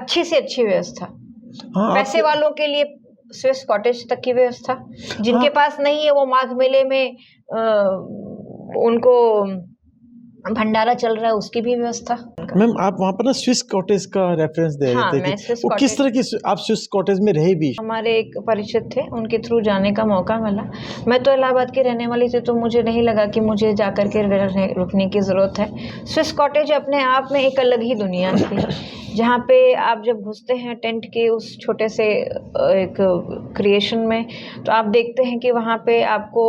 अच्छी से अच्छी व्यवस्था, हाँ, पैसे वालों के लिए स्विस कॉटेज तक की व्यवस्था, जिनके हाँ, पास नहीं है वो माघ मेले में उनको भंडारा चल रहा है उसकी भी व्यवस्था। मैम आप वहाँ पर ना स्विस कॉटेज का रेफरेंस दे रहे हाँ, थे मैं कि स्विस वो किस कॉटेज तरह की आप स्विस कॉटेज में रहे भी। हमारे एक परिचित थे, उनके थ्रू जाने का मौका मिला। मैं तो इलाहाबाद की रहने वाली थी, तो मुझे नहीं लगा कि मुझे जाकर के रुकने की ज़रूरत है। स्विस कॉटेज अपने आप में एक अलग ही दुनिया थी, जहाँ पे आप जब घुसते हैं टेंट के उस छोटे से एक क्रिएशन में, तो आप देखते हैं कि वहाँ पे आपको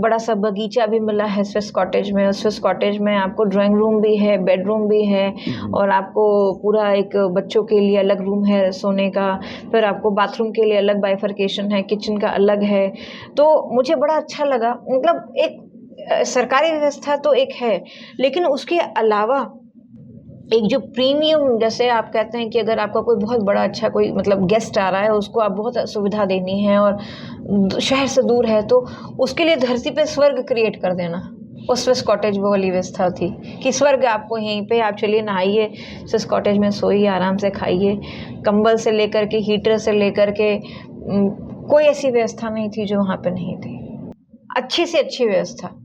बड़ा सा बगीचा भी मिला है स्विस कॉटेज में। स्विस कॉटेज में आपको ड्राइंग रूम भी है, बेडरूम भी है, और आपको पूरा एक बच्चों के लिए अलग रूम है सोने का, फिर आपको बाथरूम के लिए अलग बाइफरकेशन है, किचन का अलग है। तो मुझे बड़ा अच्छा लगा। मतलब एक सरकारी व्यवस्था तो एक है, लेकिन उसके अलावा एक जो प्रीमियम, जैसे आप कहते हैं कि अगर आपका कोई बहुत बड़ा अच्छा कोई मतलब गेस्ट आ रहा है, उसको आप बहुत सुविधा देनी है और शहर से दूर है, तो उसके लिए धरती पे स्वर्ग क्रिएट कर देना, वो स्विस कॉटेज वो वाली व्यवस्था थी कि स्वर्ग आपको यहीं पे, आप चलिए नहाइए स्विस कॉटेज में, सोइए आराम से, खाइए। कंबल से लेकर के हीटर से लेकर के कोई ऐसी व्यवस्था नहीं थी जो वहाँ पे नहीं थी। अच्छी से अच्छी व्यवस्था,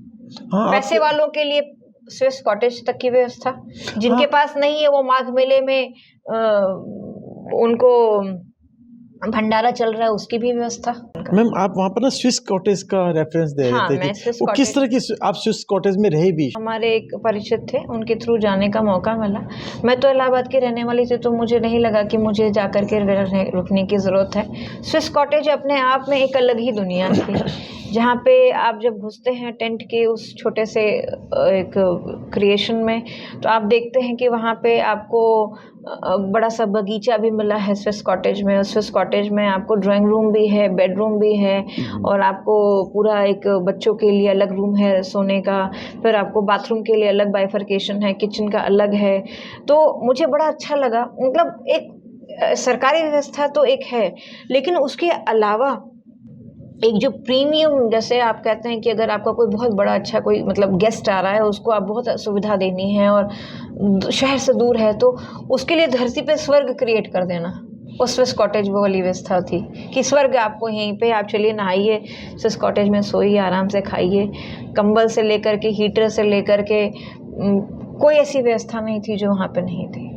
हाँ, पैसे वालों के लिए स्विस कॉटेज तक की व्यवस्था, जिनके हाँ, पास नहीं है वो माघ मेले में उनको भंडारा चल रहा है उसकी भी व्यवस्था। मैम आप वहाँ पर ना स्विस कॉटेज का रेफरेंस दे रहे हाँ, थे मैं कि स्विस वो किस तरह की आप स्विस कॉटेज में रहे भी। हमारे एक परिचित थे, उनके थ्रू जाने का मौका मिला। मैं तो इलाहाबाद की रहने वाली थी, तो मुझे नहीं लगा कि मुझे जाकर के रुकने की ज़रूरत है। स्विस कॉटेज अपने आप में एक अलग ही दुनिया थी, जहाँ पे आप जब घुसते हैं टेंट के उस छोटे से एक क्रिएशन में, तो आप देखते हैं कि वहाँ पे आपको बड़ा सा बगीचा भी मिला है स्विस कॉटेज में। स्विस कॉटेज में आपको ड्राइंग रूम भी है, बेडरूम भी है, और आपको पूरा एक बच्चों के लिए अलग रूम है सोने का, फिर आपको बाथरूम के लिए अलग बाइफरकेशन है, किचन का अलग है। तो मुझे बड़ा अच्छा लगा। मतलब एक सरकारी व्यवस्था तो एक है, लेकिन उसके अलावा एक जो प्रीमियम, जैसे आप कहते हैं कि अगर आपका कोई बहुत बड़ा अच्छा कोई मतलब गेस्ट आ रहा है, उसको आप बहुत सुविधा देनी है और शहर से दूर है, तो उसके लिए धरती पे स्वर्ग क्रिएट कर देना, वो स्विस कॉटेज वो वाली व्यवस्था थी कि स्वर्ग आपको यहीं पे, आप चलिए नहाइए स्विस कॉटेज में, सोइए आराम से, खाइए। कंबल से लेकर के हीटर से लेकर के कोई ऐसी व्यवस्था नहीं थी जो वहाँ पे नहीं थी।